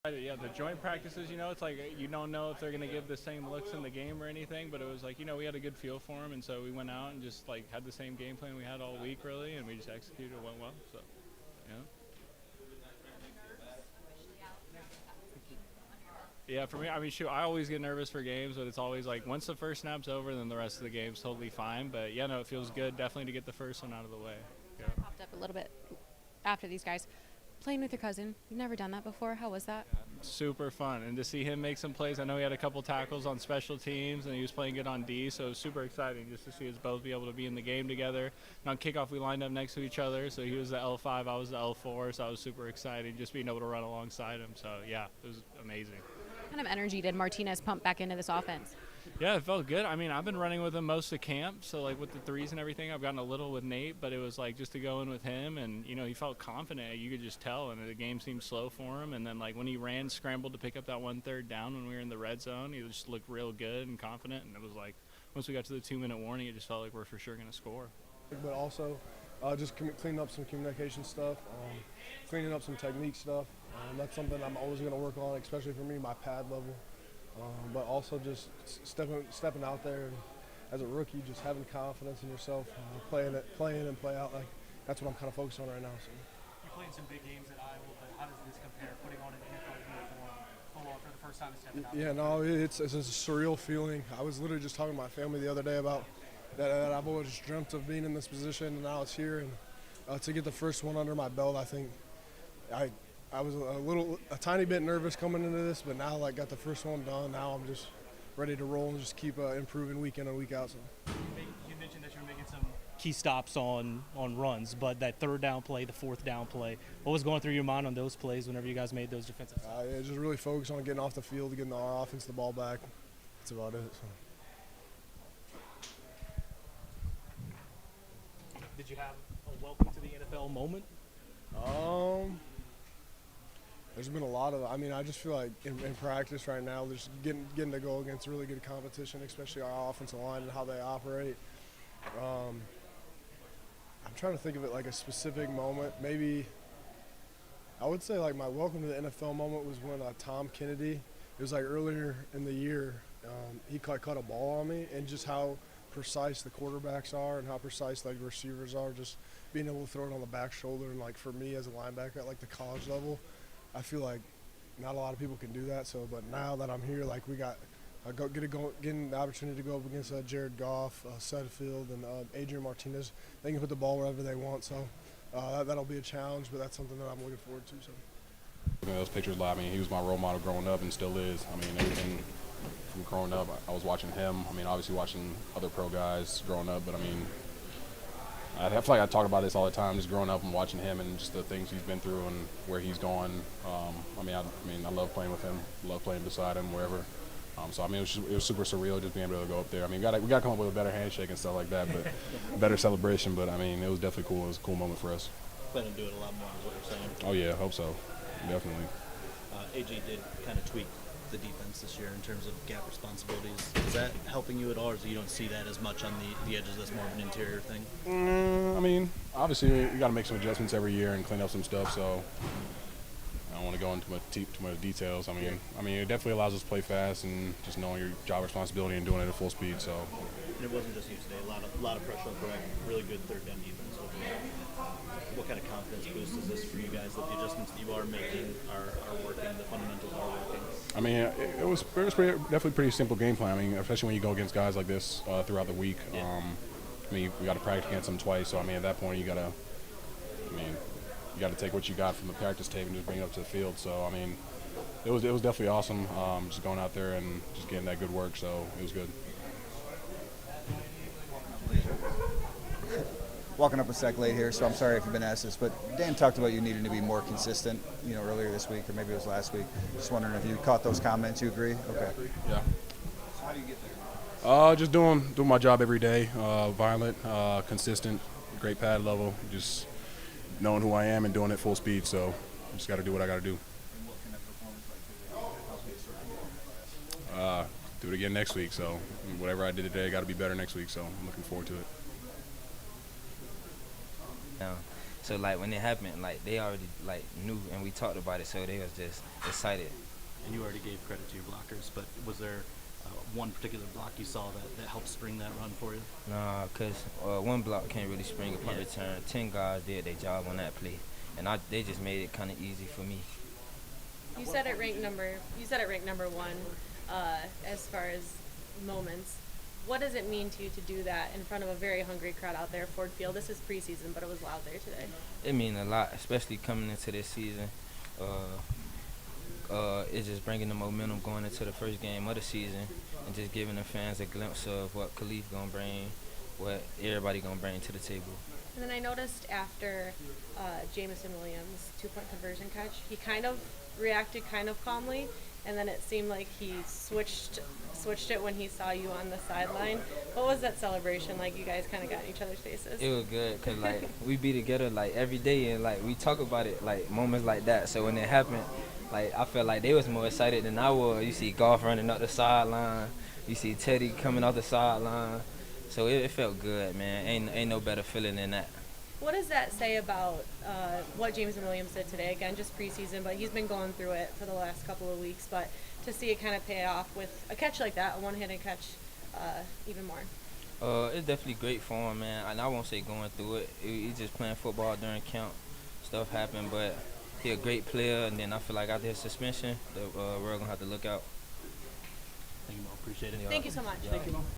Yeah, the joint practices, it's like you don't know if they're going to give the same looks in the game or anything, but it was like, we had a good feel for them, and so we went out and just like had the same game plan we had all week, really, and we just executed it went well. So, yeah. Yeah, for me, I mean, shoot, I always get nervous for games, but it's always like once the first snap's over, then the rest of the game's totally fine. But yeah, no, it feels good definitely to get the first one out of the way. Yeah. Popped up a little bit after these guys. Playing with your cousin, you've never done that before. How was that? Super fun, and to see him make some plays. I know he had a couple tackles on special teams, and he was playing good on D, so it was super exciting just to see us both be able to be in the game together. And on kickoff, we lined up next to each other, so he was the L5, I was the L4, so I was super excited just being able to run alongside him. So yeah, it was amazing. What kind of energy did Martinez pump back into this offense? Yeah, it felt good. I mean, I've been running with him most of camp, so like with the threes and everything, I've gotten a little with Nate, but it was like just to go in with him, and he felt confident. You could just tell, and the game seemed slow for him. And then like when he ran, scrambled to pick up that 1/3 down when we were in the red zone, he just looked real good and confident. And it was like once we got to the 2-minute warning, it just felt like we're for sure going to score. But also, just cleaning up some communication stuff, cleaning up some technique stuff. That's something I'm always going to work on, especially for me, my pad level. But also just stepping out there and as a rookie, just having confidence in yourself, play in and play out. Like that's what I'm kind of focused on right now. So. You're playing some big games at Iowa, but how does this compare? Putting on an NFL uniform, full on for the first time and stepping out. Yeah, no, it's a surreal feeling. I was literally just talking to my family the other day about that I've always dreamt of being in this position, and now it's here. And to get the first one under my belt, I think I was a tiny bit nervous coming into this, but now got the first one done. Now I'm just ready to roll and just keep improving week in and week out. So. You mentioned that you were making some key stops on runs, but that third down play, the fourth down play, what was going through your mind on those plays whenever you guys made those defensive stops? Yeah, just really focus on getting off the field, getting our offense the ball back. That's about it. So. Did you have a welcome to the NFL moment? There's been a lot of. I mean, I just feel like in practice right now, there's getting to go against really good competition, especially our offensive line and how they operate. I'm trying to think of it like a specific moment. Maybe I would say like my welcome to the NFL moment was when Tom Kennedy. It was like earlier in the year. He caught a ball on me, and just how precise the quarterbacks are and how precise like receivers are. Just being able to throw it on the back shoulder, and like for me as a linebacker at like the college level. I feel like not a lot of people can do that. So, but now that I'm here, like we got getting the opportunity to go up against Jared Goff, Sudfield, and Adrian Martinez. They can put the ball wherever they want. So that'll be a challenge, but that's something that I'm looking forward to. So. Looking at those pictures live, I mean, he was my role model growing up and still is. I mean, everything from growing up, I was watching him. I mean, obviously watching other pro guys growing up, but I mean, I feel like I talk about this all the time, just growing up and watching him and just the things he's been through and where he's gone. I love playing with him, love playing beside him wherever. So I mean, it was super surreal just being able to go up there. I mean, we got to come up with a better handshake and stuff like that, but better celebration. But I mean, it was definitely cool. It was a cool moment for us. Plan to do it a lot more, is what you're saying. Oh yeah, I hope so, definitely. AJ did kind of tweak the defense this year in terms of gap responsibilities. Is that helping you at all, or you don't see that as much on the edges? That's more of an interior thing. I mean, obviously we got to make some adjustments every year and clean up some stuff. So I don't want to go into too much details. I mean, it definitely allows us to play fast and just knowing your job responsibility and doing it at full speed. So. And it wasn't just you today. A lot of pressure on Greg. Really good third down defense overall. What kind of confidence boost is this for you guys that the adjustments that you are making are working, the fundamentals are working? I mean, it was definitely pretty simple game plan. I mean, especially when you go against guys like this throughout the week. Yeah. I mean, we got to practice against them twice. So I mean, at that point, you got to take what you got from the practice tape and just bring it up to the field. So I mean, it was definitely awesome. Just going out there and just getting that good work. So it was good. Walking up a sec late here, so I'm sorry if you've been asked this, but Dan talked about you needing to be more consistent, earlier this week, or maybe it was last week. Just wondering if you caught those comments. You agree? Okay. Yeah. So how do you get there? Just doing my job every day. Violent, consistent, great pad level. Just knowing who I am and doing it full speed. So just got to do what I got to do. And what kind of performance like today helps you sort of Do it again next week. So whatever I did today, got to be better next week. So I'm looking forward to it. Yeah. So like when it happened, like they already like knew and we talked about it, so they was just excited. And you already gave credit to your blockers, but was there one particular block you saw that helped spring that run for you? Nah, cause one block can't really spring a punt return. 10 guys did their job on that play, and they just made it kind of easy for me. You said it ranked number one as far as moments. What does it mean to you to do that in front of a very hungry crowd out there, Ford Field? This is preseason, but it was loud there today. It means a lot, especially coming into this season. It's just bringing the momentum going into the first game of the season and just giving the fans a glimpse of what Khalif gonna bring, what everybody gonna bring to the table. And then I noticed after Jamison Williams' 2-point conversion catch, he kind of reacted kind of calmly, and then it seemed like he switched it when he saw you on the sideline. What was that celebration like? You guys kind of got in each other's faces. It was good because like we be together like every day and like we talk about it like moments like that. So when it happened, like I felt like they was more excited than I was. You see Golf running up the sideline, you see Teddy coming off the sideline. So it felt good, man. Ain't no better feeling than that. What does that say about what Jamison Williams did today? Again, just preseason, but he's been going through it for the last couple of weeks. But to see it kind of pay off with a catch like that, a one-handed catch, even more. It's definitely great for him, man. And I won't say going through it. He's just playing football during camp. Stuff happened, but he's a great player. And then I feel like after his suspension, we're going to have to look out. Thank you, Mo. Appreciate it. Thank you so much. Thank you, Mo.